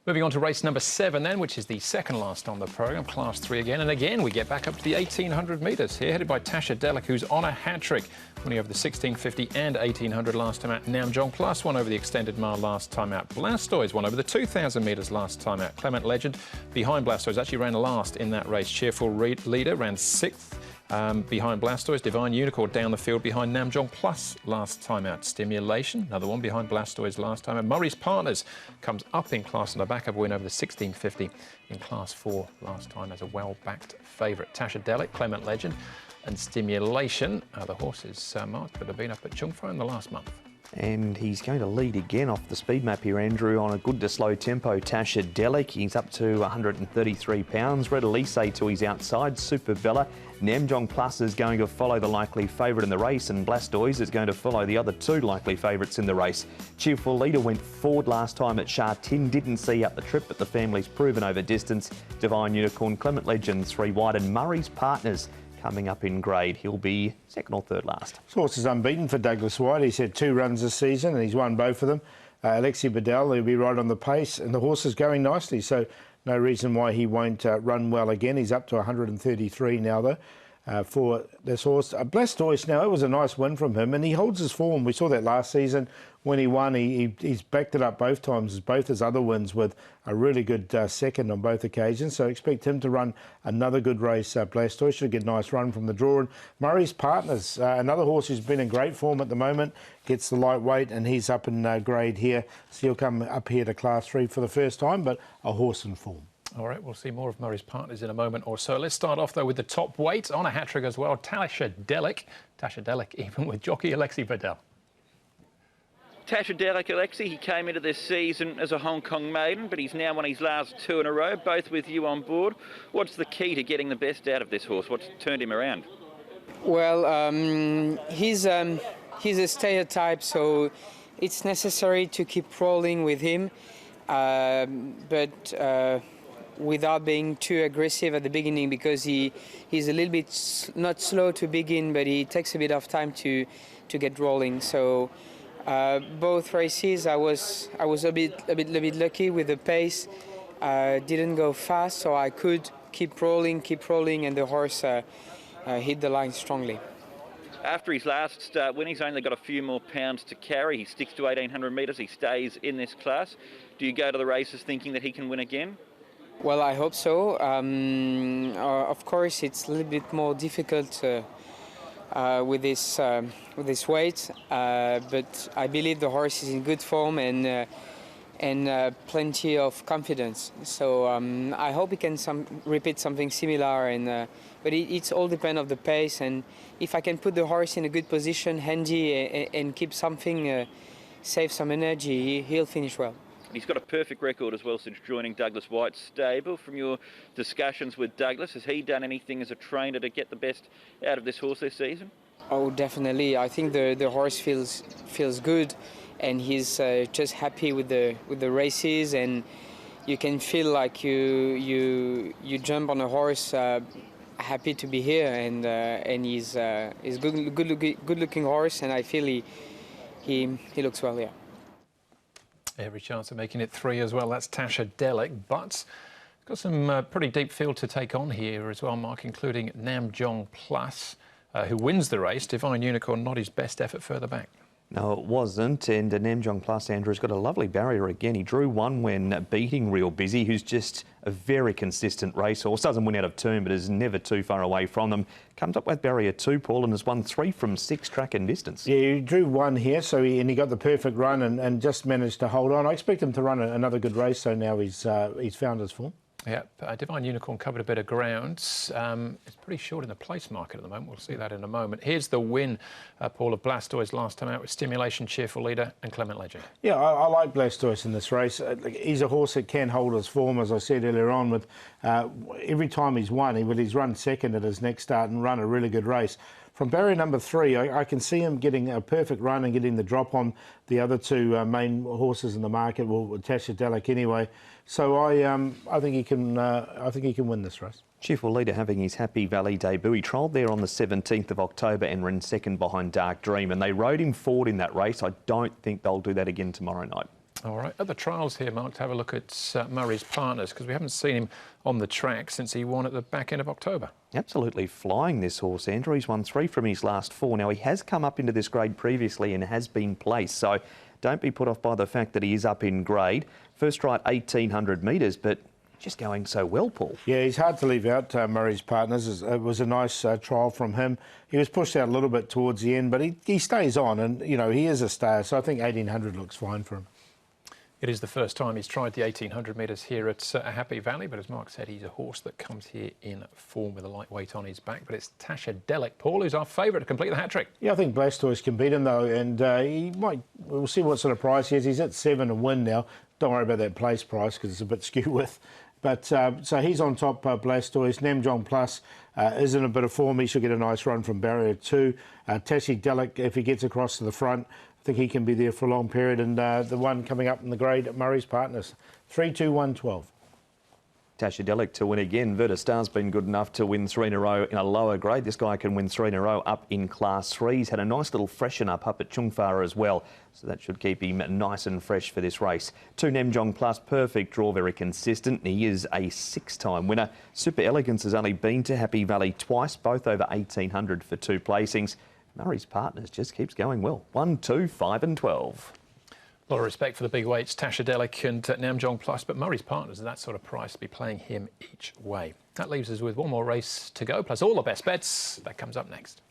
Moving on to race number 7 then, which is the second last on the programme, Class 3 again. And again, we get back up to the 1,800 metres here, headed by Tasha Delic, who's on a hat-trick, winning over the 1,650 and 1,800 last time out. Namjong Plus won over the extended mile last time out. Blastoise won over the 2,000 metres last time out. Clement Legend, behind Blastoise, actually ran last in that race. Cheerful Leader ran 6th. Behind Blastoise, Divine Unicorn down the field behind Namjong Plus last time out. Stimulation, another one behind Blastoise last time out. Murray's Partners comes up in class and a backup win over the 1,650 in Class 4 last time as a well-backed favourite. Tasha Delic, Clement Legend and Stimulation are the horses, Mark, that have been up at Chungfo in the last month. And he's going to lead again off the speed map here, Andrew, on a good to slow tempo. Tasha Delic, he's up to 133 pounds. Red Elise to his outside. Super Bella. Namjong Plus is going to follow the likely favourite in the race, and Blastoise is going to follow the other two likely favourites in the race. Cheerful Leader went forward last time at Sha Tin, didn't see up the trip, but the family's proven over distance. Divine Unicorn, Clement Legend, 3 wide, and Murray's Partners coming up in grade. He'll be second or third last. This horse is unbeaten for Douglas White. He's had 2 runs this season and he's won both of them. Alexi Bedell, he'll be right on the pace, and the horse is going nicely, so no reason why he won't run well again. He's up to 133 now, though. For this horse. Blastoise now, it was a nice win from him, and he holds his form. We saw that last season when he won. He's backed it up both times, both his other wins, with a really good second on both occasions. So expect him to run another good race. Blastoise should get a nice run from the draw. And Murray's Partners, another horse who's been in great form at the moment, gets the lightweight, and he's up in grade here. So he'll come up here to Class 3 for the first time, but a horse in form. All right, we'll see more of Murray's Partners in a moment or so. Let's start off, though, with the top weight on a hat-trick as well. Tasha Delic, even with jockey Alexi Bedell. Tasha Delic, Alexi, he came into this season as a Hong Kong maiden, but he's now won his last 2 in a row, both with you on board. What's the key to getting the best out of this horse? What's turned him around? Well, he's a stereotype, so it's necessary to keep rolling with him, but without being too aggressive at the beginning, because he's a little bit not slow to begin, but he takes a bit of time to get rolling. So both races I was a bit lucky with the pace. Didn't go fast, so I could keep rolling, and the horse hit the line strongly. After his last start win, he's only got a few more pounds to carry. He sticks to 1,800 metres. He stays in this class. Do you go to the races thinking that he can win again? Well, I hope so. Of course, it's a little bit more difficult with this weight, but I believe the horse is in good form and plenty of confidence. So I hope he can repeat something similar. But it's all depends on the pace, and if I can put the horse in a good position, handy, and keep something, save some energy, he'll finish well. He's got a perfect record as well since joining Douglas White's stable. From your discussions with Douglas, has he done anything as a trainer to get the best out of this horse this season? Oh, definitely. I think the horse feels good, and he's just happy with the races, and you can feel like you jump on a horse, happy to be here, and he's good looking horse, and I feel he looks well, yeah. Every chance of making it 3 as well. That's Tasha Delic, but got some pretty deep field to take on here as well, Mark, including Namjong Plus, who wins the race. Divine Unicorn, not his best effort further back. No, it wasn't, and Namjong Plus, Andrew's got a lovely barrier again. He drew 1 when beating Real Busy, who's just a very consistent racehorse. Doesn't win out of turn, but is never too far away from them. Comes up with barrier 2, Paul, and has won 3 from 6 track and distance. Yeah, he drew 1 here, so he got the perfect run and just managed to hold on. I expect him to run another good race, so now he's found his form. Yeah, Divine Unicorn covered a bit of ground. It's pretty short in the place market at the moment. We'll see that in a moment. Here's the win, Paul, of Blastoise last time out with Stimulation, Cheerful Leader and Clement Legend. Yeah, I like Blastoise in this race. He's a horse that can hold his form, as I said earlier on. With every time he's won, he's run second at his next start and run a really good race. From barrier number 3, I can see him getting a perfect run and getting the drop on the other 2 main horses in the market, well, Tasha Delic anyway. So I think he can win this race. Cheerful Leader having his Happy Valley debut. He trialled there on the 17th of October and ran second behind Dark Dream, and they rode him forward in that race. I don't think they'll do that again tomorrow night. All right, at the trials here, Mark, to have a look at Murray's Partners, because we haven't seen him on the track since he won at the back end of October. Absolutely flying, this horse, Andrew. He's won 3 from his last 4. Now, he has come up into this grade previously and has been placed, so don't be put off by the fact that he is up in grade. First right, 1,800 metres, but just going so well, Paul. Yeah, he's hard to leave out, Murray's Partners. It was a nice trial from him. He was pushed out a little bit towards the end, but he stays on, and, you know, he is a star, so I think 1,800 looks fine for him. It is the first time he's tried the 1,800 metres here at Happy Valley, but as Mark said, he's a horse that comes here in form with a lightweight on his back. But it's Tasha Delic, Paul, who's our favourite to complete the hat-trick. Yeah, I think Blastoise can beat him, though, and we'll see what sort of price he is. He's at 7 to win now. Don't worry about that place price because it's a bit skew with. But so he's on top, Blastoise. Namjong Plus is in a bit of form. He should get a nice run from barrier 2. Tasha Delic, if he gets across to the front, I think he can be there for a long period. And the one coming up in the grade at Murray's Partners, 3, 2, 1, 12. Tasha Delic to win again. Verta Star's been good enough to win 3 in a row in a lower grade. This guy can win 3 in a row up in Class 3. He's had a nice little freshen up at Chungfara as well, so that should keep him nice and fresh for this race. 2 Namjong Plus, perfect draw, very consistent. He is a 6-time winner. Super Elegance has only been to Happy Valley twice, both over 1,800 for 2 placings. Murray's Partners just keeps going well. 1, 2, 5 and 12. A lot of respect for the big weights, Tasha Delic and Namjong Plus, but Murray's Partners at that sort of price to be playing him each way. That leaves us with one more race to go, plus all the best bets. That comes up next.